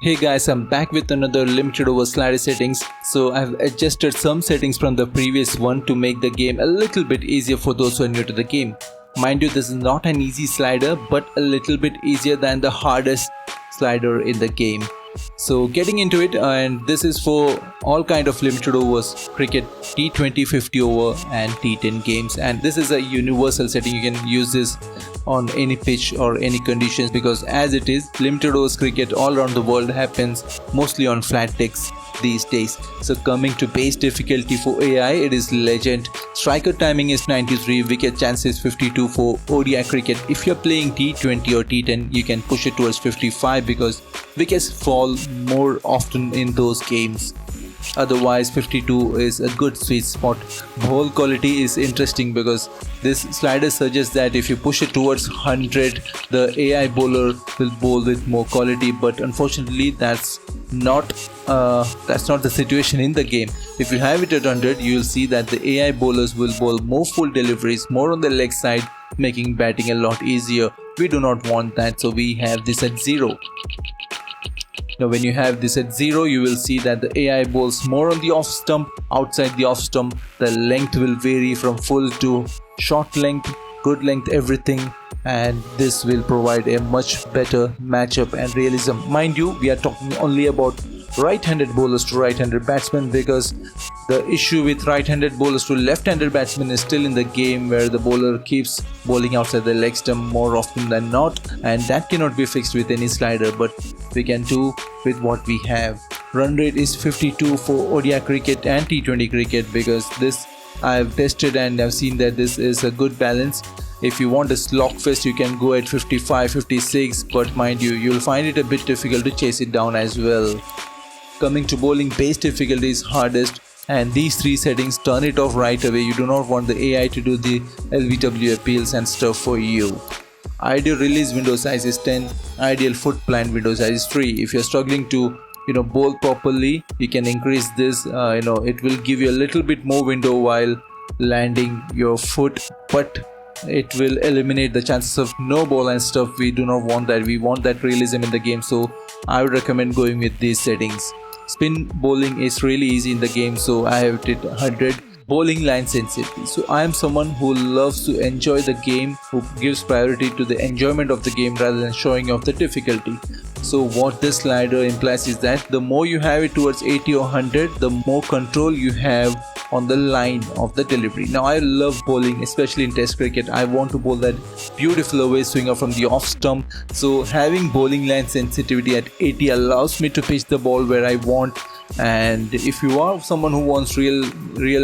Hey guys, I'm back with another limited over slider settings. So I've adjusted some settings from the previous one to make the game a little bit easier for those who are new to the game. Mind you, this is not an easy slider, but a little bit easier than the hardest slider in the game. So getting into it, and this is for all kind of limited overs, cricket, T20, 50 over and T10 games, and this is a universal setting. You can use this on any pitch or any conditions, because as it is, limited overs cricket all around the world happens mostly on flat decks these days. So coming to base difficulty for AI, it is legend. Striker timing is 93, wicket chance is 52 for ODI cricket. If you're playing T20 or T10, you can push it towards 55 because wickets fall more often in those games. Otherwise 52 is a good sweet spot. Ball quality is interesting because this slider suggests that if you push it towards 100, the AI bowler will bowl with more quality, but unfortunately that's not the situation in the game. If you have it at 100, you will see that the AI bowlers will bowl more full deliveries, more on the leg side, making batting a lot easier. We do not want that, so we have this at 0. Now when you have this at 0, you will see that the AI bowls more on the off stump. Outside the off stump, the length will vary from full to short length, good length, everything, and this will provide a much better matchup and realism. Mind you, we are talking only about right-handed bowlers to right-handed batsmen, because the issue with right-handed bowlers to left-handed batsmen is still in the game, where the bowler keeps bowling outside the leg stump more often than not, and that cannot be fixed with any slider, but we can do with what we have. Run rate is 52 for ODI cricket and T20 cricket, because this I've tested and I've seen that this is a good balance. If you want a slog fest, you can go at 55, 56, but mind you, you'll find it a bit difficult to chase it down as well. Coming to bowling, base difficulty is hardest, and these three settings turn it off right away. You do not want the AI to do the LBW appeals and stuff for you. Ideal release window size is 10, ideal foot plant window size is 3. If you're struggling to bowl properly, you can increase this. It will give you a little bit more window while landing your foot, but it will eliminate the chances of no ball and stuff. We do not want that. We want that realism in the game, so I would recommend going with these settings. Spin bowling is really easy in the game, so I have it 100. Bowling line sensitivity. So I am someone who loves to enjoy the game, who gives priority to the enjoyment of the game rather than showing off the difficulty. So what this slider implies is that the more you have it towards 80 or 100, the more control you have on the line of the delivery. Now I love bowling, especially in test cricket. I want to bowl that beautiful away swinger from the off stump. So having bowling line sensitivity at 80 allows me to pitch the ball where I want. And if you are someone who wants real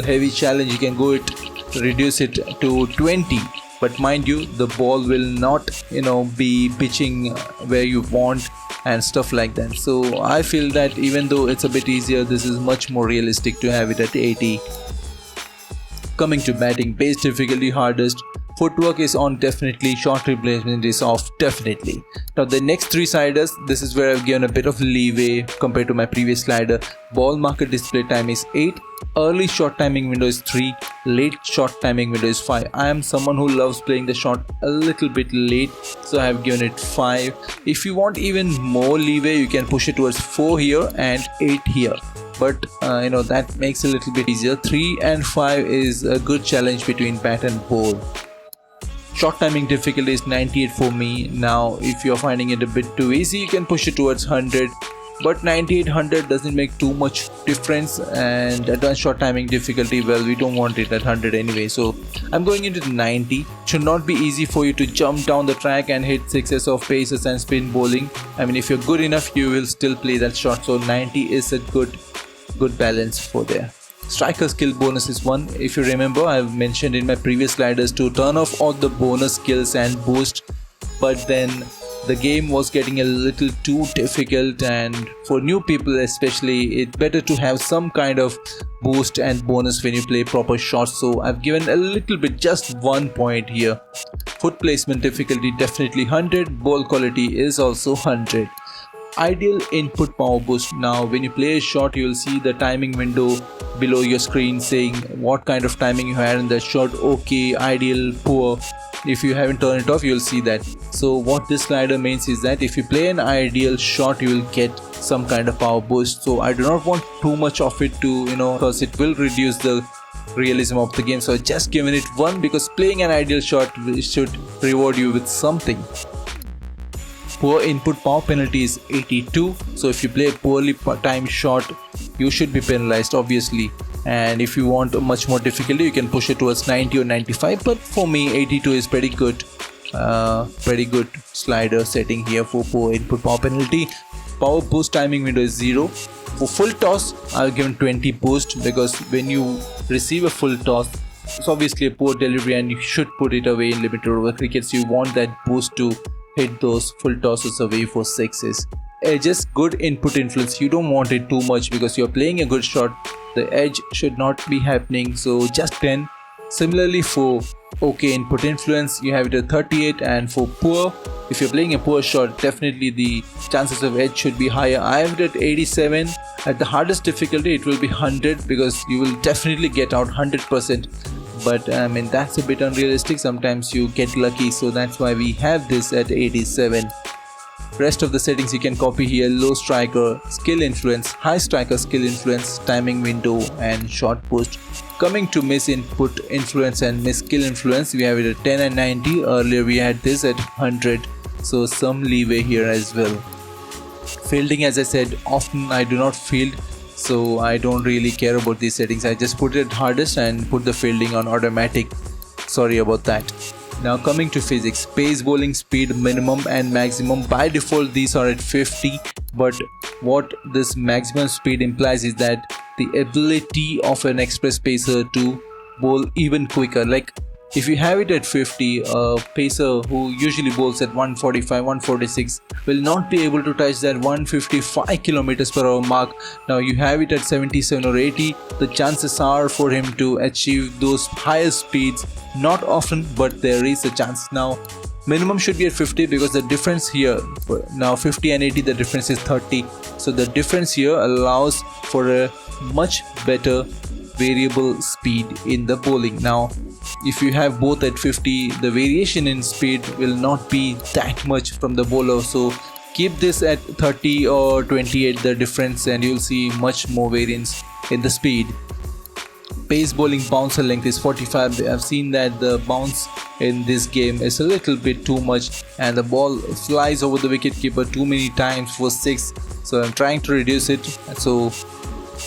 heavy challenge, you can reduce it to 20. But mind you, the ball will not be pitching where you want and stuff like that. So I feel that even though it's a bit easier, this is much more realistic to have it at 80. Coming to batting, base difficulty hardest. Footwork is on definitely, short replacement is off definitely. Now the next three sliders, this is where I've given a bit of leeway compared to my previous slider. Ball marker display time is 8, early short timing window is 3, late short timing window is 5. I am someone who loves playing the shot a little bit late, so I have given it 5. If you want even more leeway, you can push it towards 4 here and 8 here. But that makes it a little bit easier. 3 and 5 is a good challenge between bat and ball. Short timing difficulty is 98 for me. Now if you're finding it a bit too easy, you can push it towards 100, but 98, 100 doesn't make too much difference. And advanced short timing difficulty, well, we don't want it at 100 anyway, so I'm going into 90. It should not be easy for you to jump down the track and hit sixes of paces and spin bowling. I mean, if you're good enough, you will still play that shot, so 90 is a good balance for there. Striker skill bonus is 1. If you remember, I've mentioned in my previous sliders to turn off all the bonus skills and boost, but then the game was getting a little too difficult, and for new people especially, it's better to have some kind of boost and bonus when you play proper shots. So I've given a little bit, just 1 point here. Foot placement difficulty definitely 100, ball quality is also 100. Ideal input power boost. Now when you play a shot, you will see the timing window below your screen saying what kind of timing you had in the shot, okay, ideal, poor. If you haven't turned it off, you'll see that. So what this slider means is that if you play an ideal shot, you will get some kind of power boost. So I do not want too much of it to, because it will reduce the realism of the game. So I just given it 1 because playing an ideal shot should reward you with something. Poor input power penalty is 82. So if you play a poorly timed shot, you should be penalized, obviously. And if you want a much more difficulty, you can push it towards 90 or 95, but for me 82 is pretty good slider setting here for poor input power penalty. Power boost timing window is 0. For full toss, I've given 20 boost because when you receive a full toss, it's obviously a poor delivery and you should put it away in limited over cricket, so you want that boost to hit those full tosses away for sixes. Just good input influence, you don't want it too much because you're playing a good shot. The edge should not be happening, so just 10. Similarly for okay input influence, you have it at 38, and for poor, if you're playing a poor shot, definitely the chances of edge should be higher. I have it at 87. At the hardest difficulty, it will be 100 because you will definitely get out 100%. But I mean, that's a bit unrealistic. Sometimes you get lucky, so that's why we have this at 87. Rest of the settings you can copy here: low striker skill influence, high striker skill influence, timing window, and shot boost. Coming to miss input influence and miss skill influence, we have it at 10 and 90. Earlier we had this at 100, so some leeway here as well. Fielding, as I said, often I do not field, so I don't really care about these settings. I just put it at hardest and put the fielding on automatic. Sorry about that. Now coming to physics, pace bowling speed minimum and maximum. By default these are at 50, but what this maximum speed implies is that the ability of an express pacer to bowl even quicker. Like if you have it at 50, a pacer who usually bowls at 145, 146 will not be able to touch that 155 km per hour mark. Now you have it at 77 or 80, the chances are for him to achieve those higher speeds. Not often, but there is a chance. Now minimum should be at 50 because the difference here, now 50 and 80, the difference is 30. So the difference here allows for a much better variable speed in the bowling. Now if you have both at 50, the variation in speed will not be that much from the bowler, so keep this at 30 or 28, the difference, and you'll see much more variance in the speed. Pace bowling bouncer length is 45. I've seen that the bounce in this game is a little bit too much and the ball flies over the wicket keeper too many times for 6, so I'm trying to reduce it. So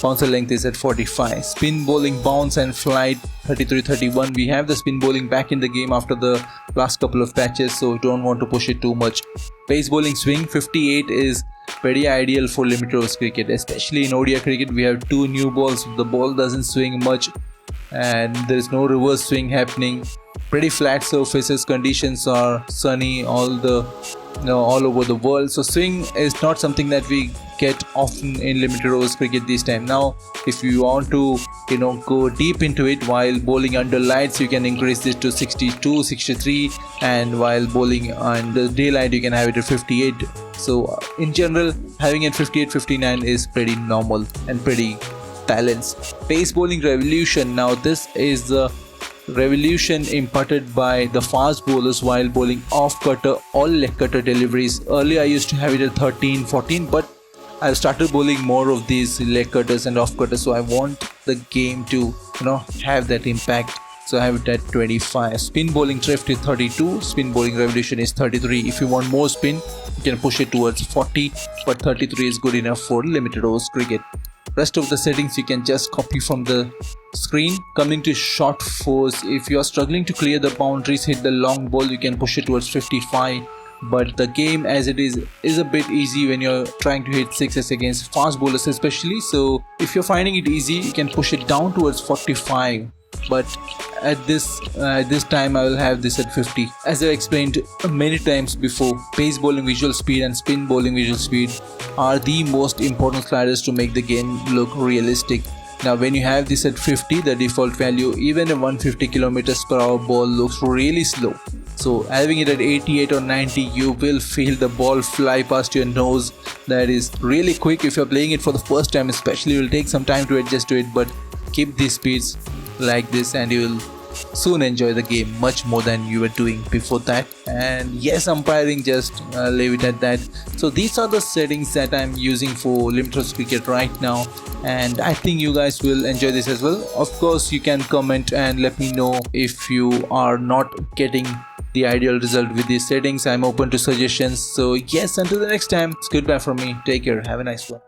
bouncer length is at 45. Spin bowling bounce and flight 33-31. We have the spin bowling back in the game after the last couple of patches, so don't want to push it too much. Pace bowling swing 58 is very ideal for limited overs cricket, especially in ODI cricket. We have 2 new balls, the ball doesn't swing much and there is no reverse swing happening. Pretty flat surfaces, conditions are sunny all over the world, so swing is not something that we get often in limited overs cricket this time. Now if you want to go deep into it while bowling under lights, you can increase this to 62, 63, and while bowling under daylight you can have it at 58. So in general, having it 58, 59 is pretty normal and pretty balanced. Pace bowling revolution. Now this is the revolution imparted by the fast bowlers while bowling off cutter or leg cutter deliveries. Earlier I used to have it at 13, 14, but I've started bowling more of these leg cutters and off cutters, so I want the game to have that impact, so I have it at 25. Spin bowling drift is 32, spin bowling revolution is 33. If you want more spin, you can push it towards 40, but 33 is good enough for limited overs cricket. Rest of the settings you can just copy from the screen. Coming to short force, if you are struggling to clear the boundaries, hit the long ball, you can push it towards 55. But the game as it is a bit easy when you're trying to hit sixes against fast bowlers especially. So if you're finding it easy, you can push it down towards 45. But at this time I will have this at 50. As I explained many times before, pace bowling visual speed and spin bowling visual speed are the most important sliders to make the game look realistic. Now when you have this at 50, the default value, even a 150 km per hour ball looks really slow. So having it at 88 or 90, you will feel the ball fly past your nose. That is really quick. If you're playing it for the first time especially, it will take some time to adjust to it, but keep these speeds like this and you will soon enjoy the game much more than you were doing before that. And yes, umpiring, just leave it at that. So these are the settings that I'm using for limitless cricket right now, and I think you guys will enjoy this as well. Of course, you can comment and let me know if you are not getting the ideal result with these settings. I'm open to suggestions. So yes, until the next time, it's goodbye from me. Take care, have a nice one.